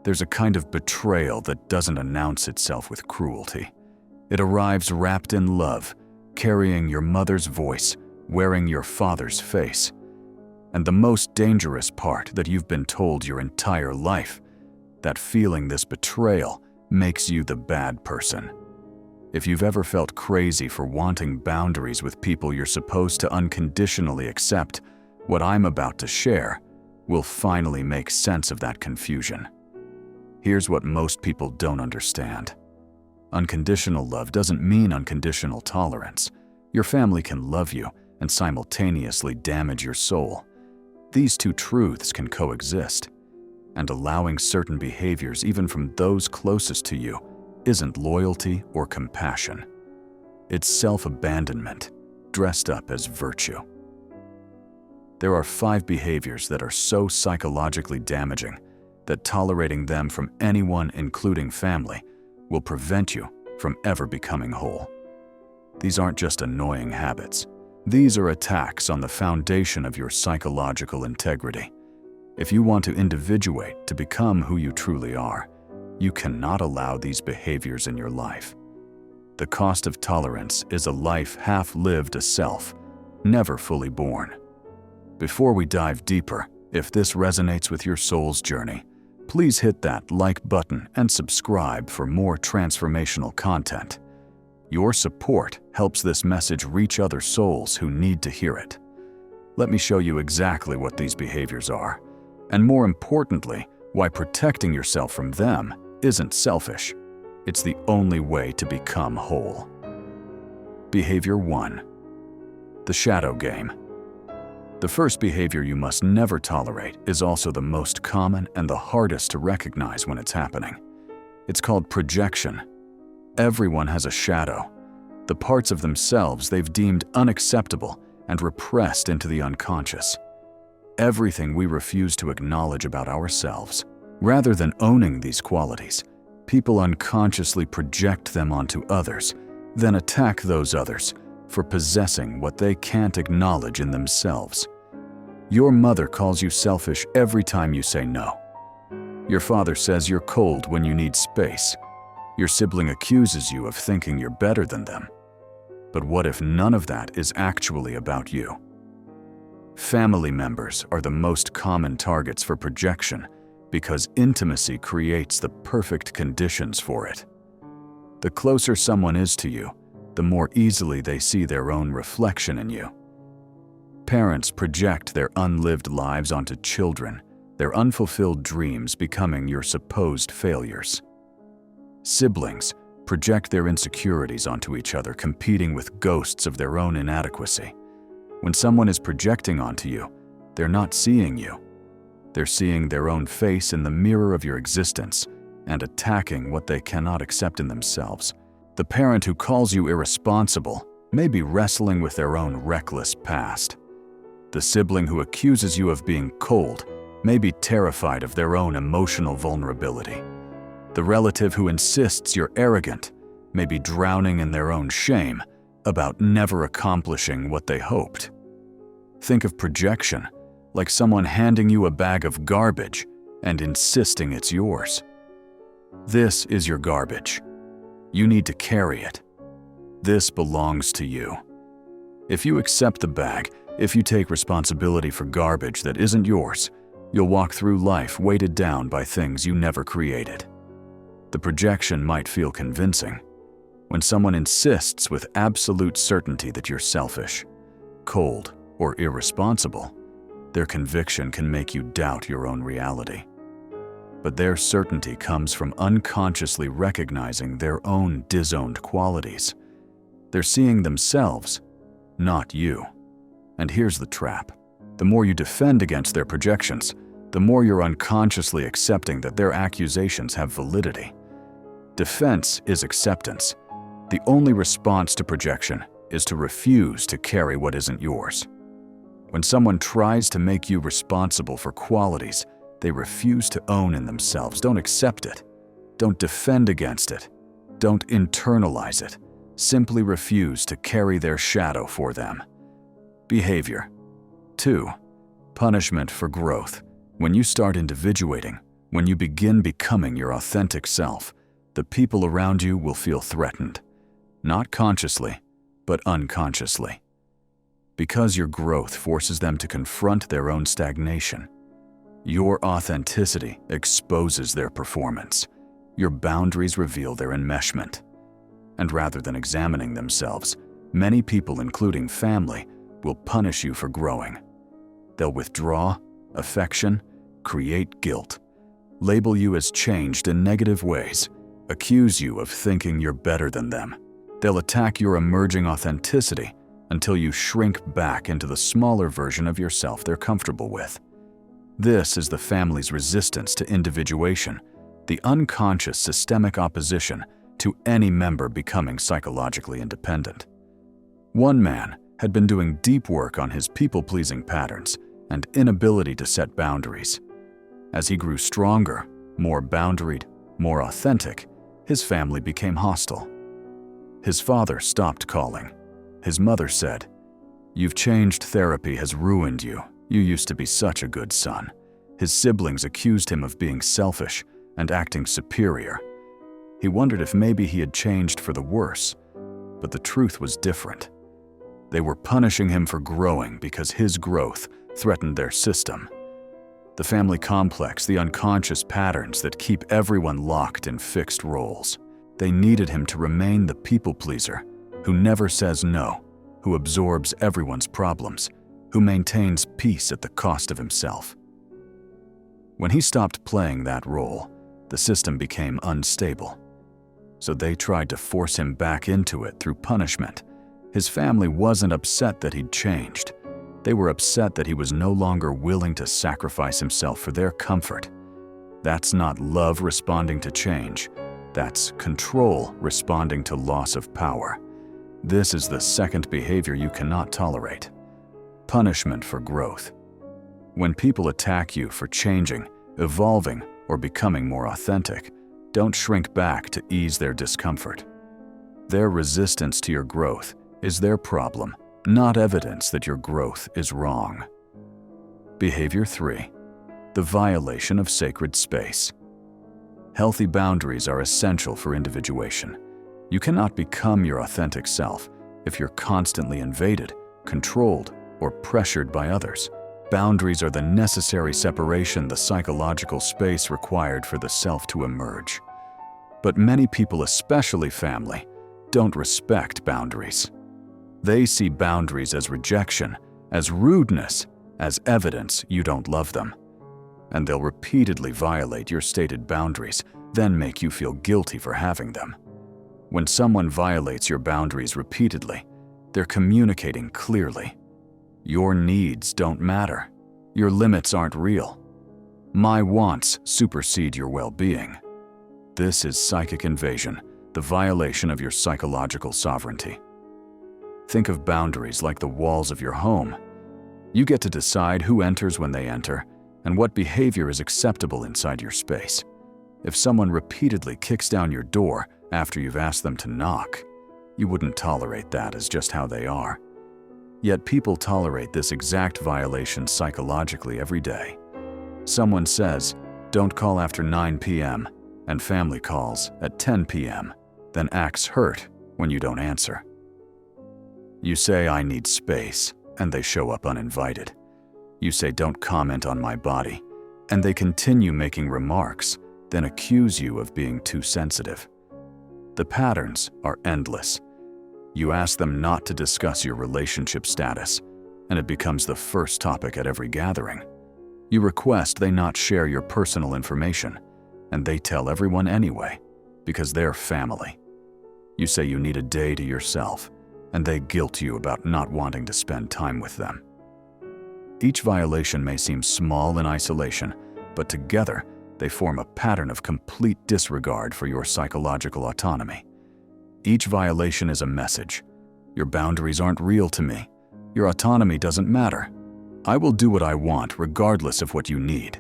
There's a kind of betrayal that doesn't announce itself with cruelty. It arrives wrapped in love, carrying your mother's voice, wearing your father's face. And the most dangerous part that you've been told your entire life, that feeling this betrayal makes you the bad person. If you've ever felt crazy for wanting boundaries with people you're supposed to unconditionally accept, what I'm about to share will finally make sense of that confusion. Here's what most people don't understand. Unconditional love doesn't mean unconditional tolerance. Your family can love you and simultaneously damage your soul. These two truths can coexist, and allowing certain behaviors even from those closest to you isn't loyalty or compassion. It's self-abandonment, dressed up as virtue. There are 5 behaviors that are so psychologically damaging that tolerating them from anyone, including family, will prevent you from ever becoming whole. These aren't just annoying habits. These are attacks on the foundation of your psychological integrity. If you want to individuate to become who you truly are, you cannot allow these behaviors in your life. The cost of tolerance is a life half-lived, a self never fully born. Before we dive deeper, if this resonates with your soul's journey, please hit that like button and subscribe for more transformational content. Your support helps this message reach other souls who need to hear it. Let me show you exactly what these behaviors are, and more importantly, why protecting yourself from them isn't selfish. It's the only way to become whole. Behavior 1. The shadow game. The first behavior you must never tolerate is also the most common and the hardest to recognize when it's happening. It's called projection. Everyone has a shadow, the parts of themselves they've deemed unacceptable and repressed into the unconscious. Everything we refuse to acknowledge about ourselves. Rather than owning these qualities, people unconsciously project them onto others, then attack those others for possessing what they can't acknowledge in themselves. Your mother calls you selfish every time you say no. Your father says you're cold when you need space. Your sibling accuses you of thinking you're better than them. But what if none of that is actually about you? Family members are the most common targets for projection because intimacy creates the perfect conditions for it. The closer someone is to you, the more easily they see their own reflection in you. Parents project their unlived lives onto children, their unfulfilled dreams becoming your supposed failures. Siblings project their insecurities onto each other, competing with ghosts of their own inadequacy. When someone is projecting onto you, they're not seeing you. They're seeing their own face in the mirror of your existence and attacking what they cannot accept in themselves. The parent who calls you irresponsible may be wrestling with their own reckless past. The sibling who accuses you of being cold may be terrified of their own emotional vulnerability. The relative who insists you're arrogant may be drowning in their own shame about never accomplishing what they hoped. Think of projection like someone handing you a bag of garbage and insisting it's yours. This is your garbage. You need to carry it. This belongs to you. If you accept the bag, if you take responsibility for garbage that isn't yours, you'll walk through life weighted down by things you never created. The projection might feel convincing. When someone insists with absolute certainty that you're selfish, cold, or irresponsible, their conviction can make you doubt your own reality. But their certainty comes from unconsciously recognizing their own disowned qualities. They're seeing themselves, not you. And here's the trap. The more you defend against their projections, the more you're unconsciously accepting that their accusations have validity. Defense is acceptance. The only response to projection is to refuse to carry what isn't yours. When someone tries to make you responsible for qualities they refuse to own in themselves, don't accept it. Don't defend against it. Don't internalize it. Simply refuse to carry their shadow for them. Behavior 2. Punishment for growth. When you start individuating, When you begin becoming your authentic self, the people around you will feel threatened, not consciously, but unconsciously. Because your growth forces them to confront their own stagnation. Your authenticity exposes their performance. Your boundaries reveal their enmeshment. And rather than examining themselves, many people, including family, will punish you for growing. They'll withdraw affection, create guilt, label you as changed in negative ways, accuse you of thinking you're better than them. They'll attack your emerging authenticity until you shrink back into the smaller version of yourself they're comfortable with. This is the family's resistance to individuation, the unconscious systemic opposition to any member becoming psychologically independent. One man had been doing deep work on his people-pleasing patterns and inability to set boundaries. As he grew stronger, more boundaried, more authentic, his family became hostile. His father stopped calling. His mother said, "You've changed. Therapy has ruined you. You used to be such a good son." His siblings accused him of being selfish and acting superior. He wondered if maybe he had changed for the worse, but the truth was different. They were punishing him for growing because his growth threatened their system. The family complex, the unconscious patterns that keep everyone locked in fixed roles. They needed him to remain the people-pleaser, who never says no, who absorbs everyone's problems, who maintains peace at the cost of himself. When he stopped playing that role, the system became unstable. So they tried to force him back into it through punishment. His family wasn't upset that he'd changed. They were upset that he was no longer willing to sacrifice himself for their comfort. That's not love responding to change. That's control responding to loss of power. This is the second behavior you cannot tolerate. Punishment for growth. When people attack you for changing, evolving, or becoming more authentic, don't shrink back to ease their discomfort. Their resistance to your growth is their problem, not evidence that your growth is wrong. Behavior 3. The violation of sacred space. Healthy boundaries are essential for individuation. You cannot become your authentic self if you're constantly invaded, controlled, or pressured by others. Boundaries are the necessary separation, the psychological space required for the self to emerge. But many people, especially family, don't respect boundaries. They see boundaries as rejection, as rudeness, as evidence you don't love them. And they'll repeatedly violate your stated boundaries, then make you feel guilty for having them. When someone violates your boundaries repeatedly, they're communicating clearly. Your needs don't matter. Your limits aren't real. My wants supersede your well-being. This is psychic invasion, the violation of your psychological sovereignty. Think of boundaries like the walls of your home. You get to decide who enters when they enter and what behavior is acceptable inside your space. If someone repeatedly kicks down your door after you've asked them to knock, you wouldn't tolerate that as just how they are. Yet people tolerate this exact violation psychologically every day. Someone says, "Don't call after 9 p.m., and family calls at 10 p.m., then acts hurt when you don't answer. You say, "I need space," and they show up uninvited. You say, "Don't comment on my body," and they continue making remarks, then accuse you of being too sensitive. The patterns are endless. You ask them not to discuss your relationship status, and it becomes the first topic at every gathering. You request they not share your personal information, and they tell everyone anyway, because they're family. You say you need a day to yourself, and they guilt you about not wanting to spend time with them. Each violation may seem small in isolation, but together they form a pattern of complete disregard for your psychological autonomy. Each violation is a message. Your boundaries aren't real to me. Your autonomy doesn't matter. I will do what I want regardless of what you need.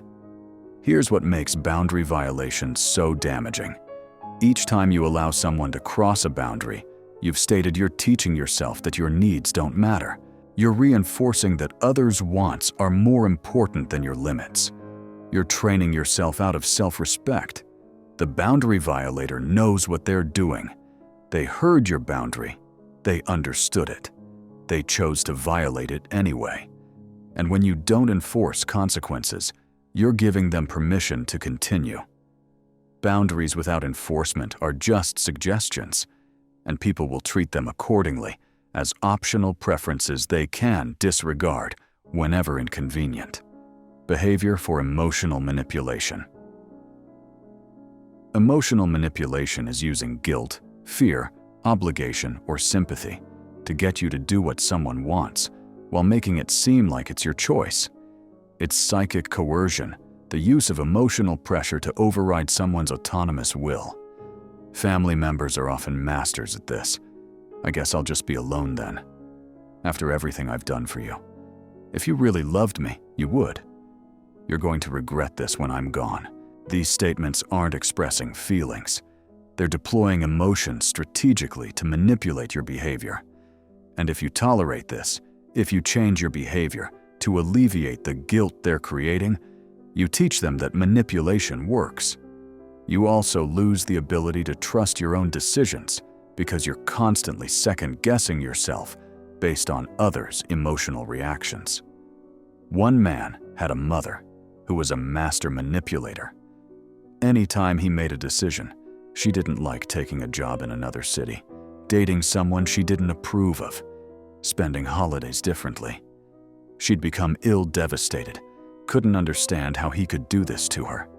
Here's what makes boundary violations so damaging. Each time you allow someone to cross a boundary, you've stated you're teaching yourself that your needs don't matter. You're reinforcing that others' wants are more important than your limits. You're training yourself out of self-respect. The boundary violator knows what they're doing. They heard your boundary. They understood it. They chose to violate it anyway. And when you don't enforce consequences, you're giving them permission to continue. Boundaries without enforcement are just suggestions, and people will treat them accordingly as optional preferences they can disregard whenever inconvenient. Behavior for emotional manipulation. Emotional manipulation is using guilt, fear, obligation, or sympathy to get you to do what someone wants while making it seem like it's your choice. It's psychic coercion, the use of emotional pressure to override someone's autonomous will. Family members are often masters at this. I guess I'll just be alone then, after everything I've done for you. If you really loved me, you would. You're going to regret this when I'm gone. These statements aren't expressing feelings. They're deploying emotions strategically to manipulate your behavior. And if you tolerate this, if you change your behavior to alleviate the guilt they're creating, you teach them that manipulation works. You also lose the ability to trust your own decisions because you're constantly second-guessing yourself based on others' emotional reactions. One man had a mother who was a master manipulator. Anytime he made a decision, she didn't like taking a job in another city, dating someone she didn't approve of, spending holidays differently. She'd become devastated, couldn't understand how he could do this to her.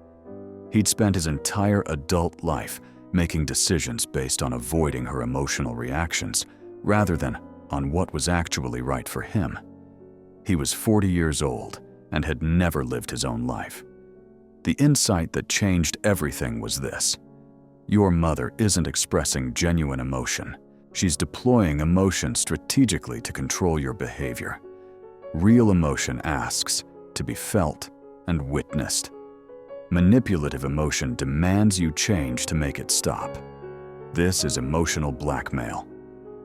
He'd spent his entire adult life making decisions based on avoiding her emotional reactions rather than on what was actually right for him. He was 40 years old and had never lived his own life. The insight that changed everything was this: your mother isn't expressing genuine emotion. She's deploying emotion strategically to control your behavior. Real emotion asks to be felt and witnessed. Manipulative emotion demands you change to make it stop. This is emotional blackmail,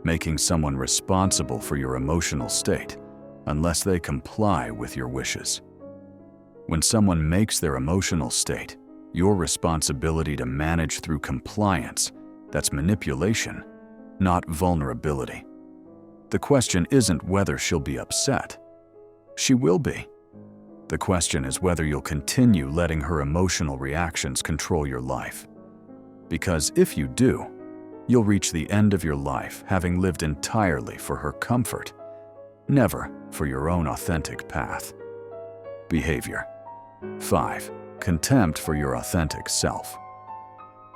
making someone responsible for your emotional state unless they comply with your wishes. When someone makes their emotional state your responsibility to manage through compliance, that's manipulation, not vulnerability. The question isn't whether she'll be upset. She will be. The question is whether you'll continue letting her emotional reactions control your life. Because if you do, you'll reach the end of your life having lived entirely for her comfort, never for your own authentic path. Behavior. 5. Contempt for your authentic self.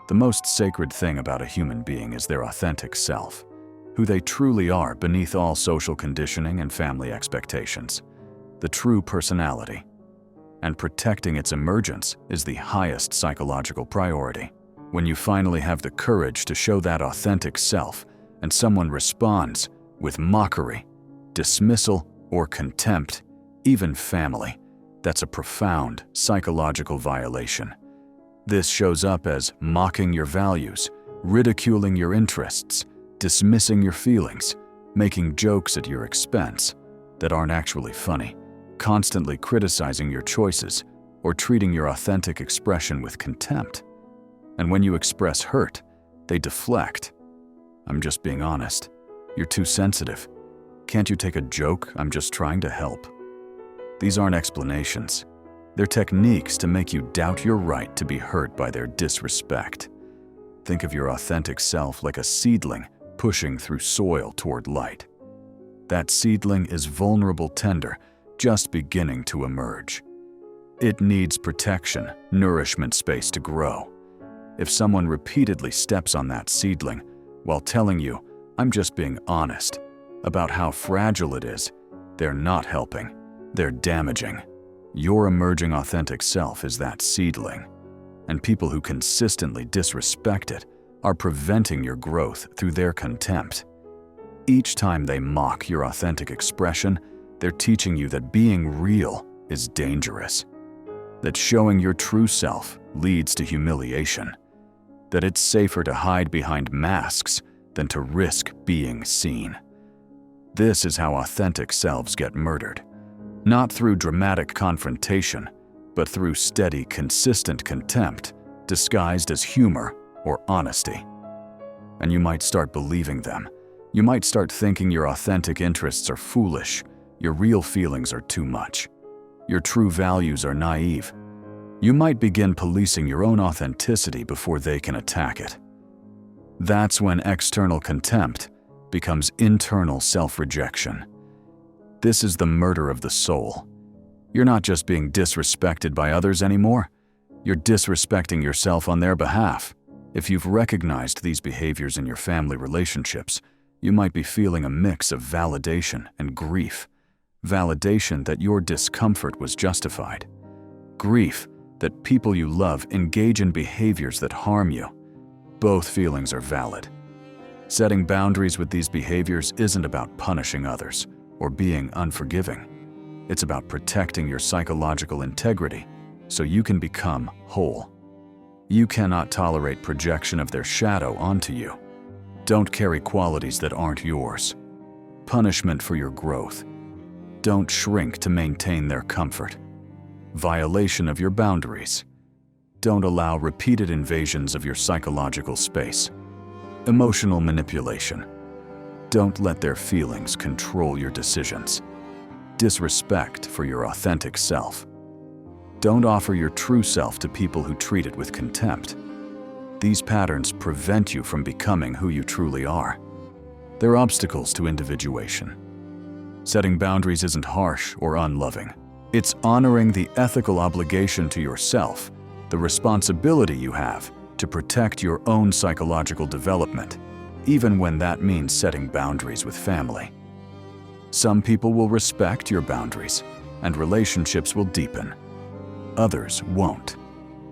The most sacred thing about a human being is their authentic self, who they truly are beneath all social conditioning and family expectations, the true personality. And protecting its emergence is the highest psychological priority. When you finally have the courage to show that authentic self and someone responds with mockery, dismissal, or contempt, even family, that's a profound psychological violation. This shows up as mocking your values, ridiculing your interests, dismissing your feelings, making jokes at your expense that aren't actually funny, constantly criticizing your choices, or treating your authentic expression with contempt. And when you express hurt, they deflect. I'm just being honest. You're too sensitive. Can't you take a joke? I'm just trying to help. These aren't explanations. They're techniques to make you doubt your right to be hurt by their disrespect. Think of your authentic self like a seedling pushing through soil toward light. That seedling is vulnerable, tender, just beginning to emerge. It needs protection, nourishment space to grow. If someone repeatedly steps on that seedling while telling you, "I'm just being honest," about how fragile it is, they're not helping. They're damaging. Your emerging authentic self is that seedling, and people who consistently disrespect it are preventing your growth through their contempt. Each time they mock your authentic expression, they're teaching you that being real is dangerous, that showing your true self leads to humiliation, that it's safer to hide behind masks than to risk being seen. This is how authentic selves get murdered. Not through dramatic confrontation, but through steady, consistent contempt, disguised as humor or honesty. And you might start believing them. You might start thinking your authentic interests are foolish, your real feelings are too much, your true values are naive. You might begin policing your own authenticity before they can attack it. That's when external contempt becomes internal self-rejection. This is the murder of the soul. You're not just being disrespected by others anymore, you're disrespecting yourself on their behalf. If you've recognized these behaviors in your family relationships, you might be feeling a mix of validation and grief. Validation that your discomfort was justified. Grief that people you love engage in behaviors that harm you. Both feelings are valid. Setting boundaries with these behaviors isn't about punishing others or being unforgiving. It's about protecting your psychological integrity so you can become whole. You cannot tolerate projection of their shadow onto you. Don't carry qualities that aren't yours. Punishment for your growth. Don't shrink to maintain their comfort. Violation of your boundaries. Don't allow repeated invasions of your psychological space. Emotional manipulation. Don't let their feelings control your decisions. Disrespect for your authentic self. Don't offer your true self to people who treat it with contempt. These patterns prevent you from becoming who you truly are. They're obstacles to individuation. Setting boundaries isn't harsh or unloving. It's honoring the ethical obligation to yourself, the responsibility you have to protect your own psychological development, even when that means setting boundaries with family. Some people will respect your boundaries, and relationships will deepen. Others won't,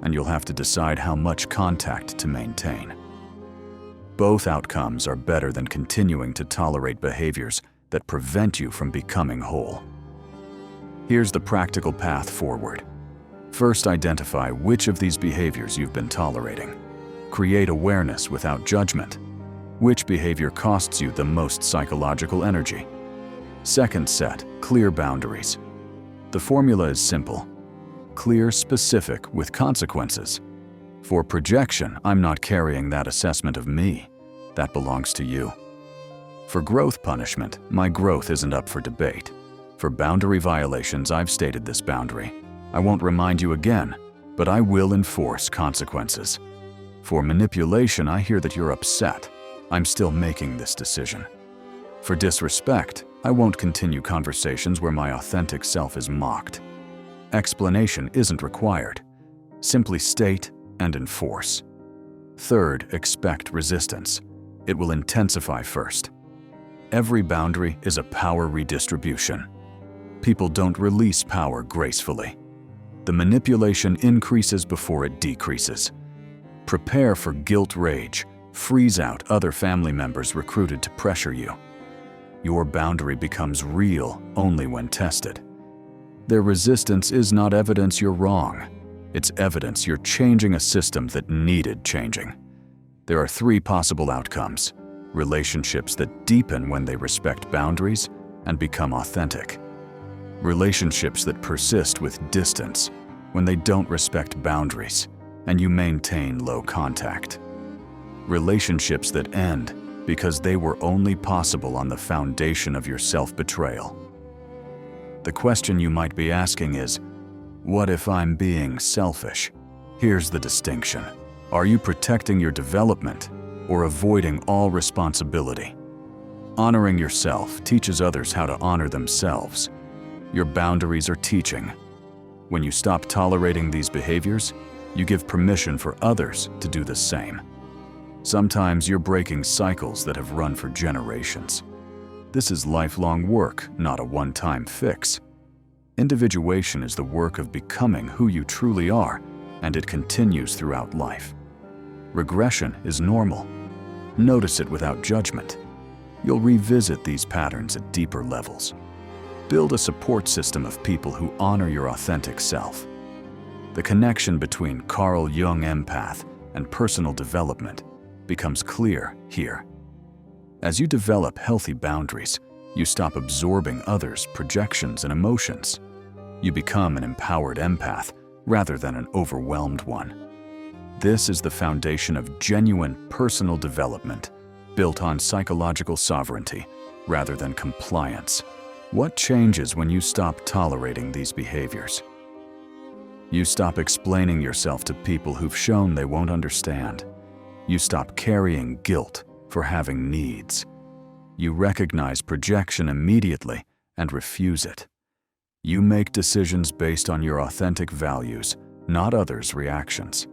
and you'll have to decide how much contact to maintain. Both outcomes are better than continuing to tolerate behaviors that prevent you from becoming whole. Here's the practical path forward. First, identify which of these behaviors you've been tolerating. Create awareness without judgment. Which behavior costs you the most psychological energy? Second, set clear boundaries. The formula is simple. Clear, specific, with consequences. For projection, I'm not carrying that assessment of me. That belongs to you. For growth punishment, my growth isn't up for debate. For boundary violations, I've stated this boundary. I won't remind you again, but I will enforce consequences. For manipulation, I hear that you're upset. I'm still making this decision. For disrespect, I won't continue conversations where my authentic self is mocked. Explanation isn't required. Simply state and enforce. Third, expect resistance. It will intensify first. Every boundary is a power redistribution. People don't release power gracefully. The manipulation increases before it decreases. Prepare for guilt rage. Freeze out other family members recruited to pressure you. Your boundary becomes real only when tested. Their resistance is not evidence you're wrong. It's evidence you're changing a system that needed changing. There are three possible outcomes: relationships that deepen when they respect boundaries and become authentic. Relationships that persist with distance when they don't respect boundaries and you maintain low contact. Relationships that end because they were only possible on the foundation of your self-betrayal. The question you might be asking is, what if I'm being selfish? Here's the distinction. Are you protecting your development or avoiding all responsibility? Honoring yourself teaches others how to honor themselves. Your boundaries are teaching. When you stop tolerating these behaviors, you give permission for others to do the same. Sometimes you're breaking cycles that have run for generations. This is lifelong work, not a one-time fix. Individuation is the work of becoming who you truly are, and it continues throughout life. Regression is normal. Notice it without judgment. You'll revisit these patterns at deeper levels. Build a support system of people who honor your authentic self. The connection between Carl Jung empath and personal development becomes clear here. As you develop healthy boundaries, you stop absorbing others' projections and emotions. You become an empowered empath rather than an overwhelmed one. This is the foundation of genuine personal development, built on psychological sovereignty rather than compliance. What changes when you stop tolerating these behaviors? You stop explaining yourself to people who've shown they won't understand. You stop carrying guilt for having needs. You recognize projection immediately and refuse it. You make decisions based on your authentic values, not others' reactions.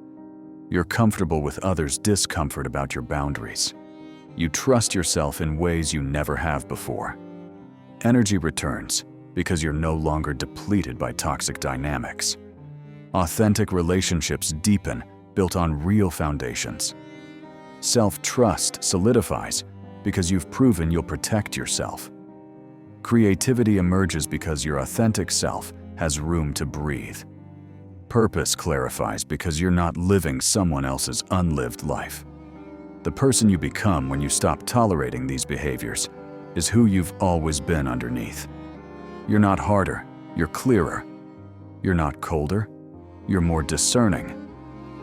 You're comfortable with others' discomfort about your boundaries. You trust yourself in ways you never have before. Energy returns because you're no longer depleted by toxic dynamics. Authentic relationships deepen, built on real foundations. Self-trust solidifies because you've proven you'll protect yourself. Creativity emerges because your authentic self has room to breathe. Purpose clarifies because you're not living someone else's unlived life. The person you become when you stop tolerating these behaviors is who you've always been underneath. You're not harder, you're clearer. You're not colder, you're more discerning.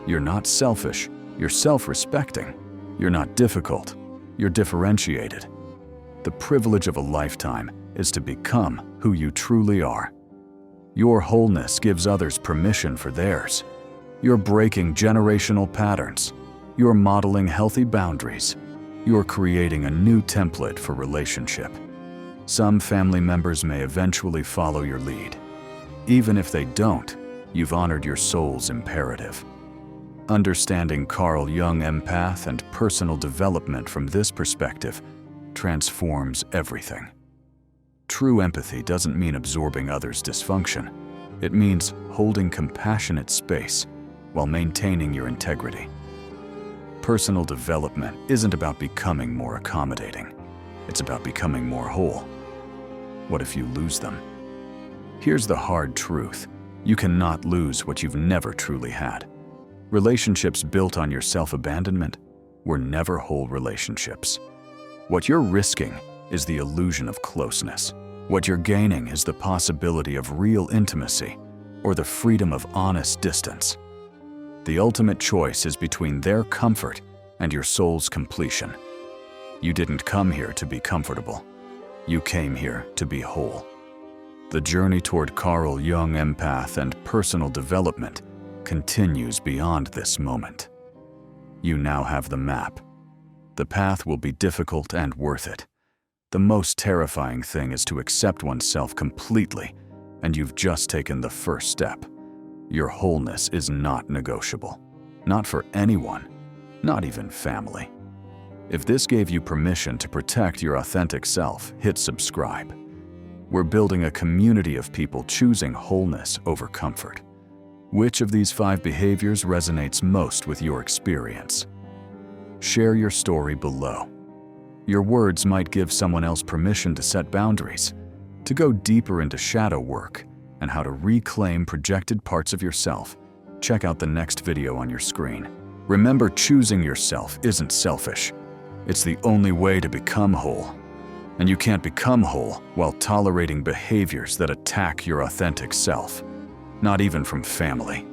You're not selfish, you're self-respecting. You're not difficult, you're differentiated. The privilege of a lifetime is to become who you truly are. Your wholeness gives others permission for theirs. You're breaking generational patterns. You're modeling healthy boundaries. You're creating a new template for relationship. Some family members may eventually follow your lead. Even if they don't, you've honored your soul's imperative. Understanding Carl Jung empath and personal development from this perspective transforms everything. True empathy doesn't mean absorbing others' dysfunction. It means holding compassionate space while maintaining your integrity. Personal development isn't about becoming more accommodating. It's about becoming more whole. What if you lose them? Here's the hard truth. You cannot lose what you've never truly had. Relationships built on your self-abandonment were never whole relationships. What you're risking is the illusion of closeness. What you're gaining is the possibility of real intimacy or the freedom of honest distance. The ultimate choice is between their comfort and your soul's completion. You didn't come here to be comfortable. You came here to be whole. The journey toward Carl Jung empath and personal development continues beyond this moment. You now have the map. The path will be difficult and worth it. The most terrifying thing is to accept oneself completely, and you've just taken the first step. Your wholeness is not negotiable. Not for anyone, not even family. If this gave you permission to protect your authentic self, hit subscribe. We're building a community of people choosing wholeness over comfort. Which of these 5 behaviors resonates most with your experience? Share your story below. Your words might give someone else permission to set boundaries, to go deeper into shadow work, and how to reclaim projected parts of yourself. Check out the next video on your screen. Remember, choosing yourself isn't selfish. It's the only way to become whole. And you can't become whole while tolerating behaviors that attack your authentic self, not even from family.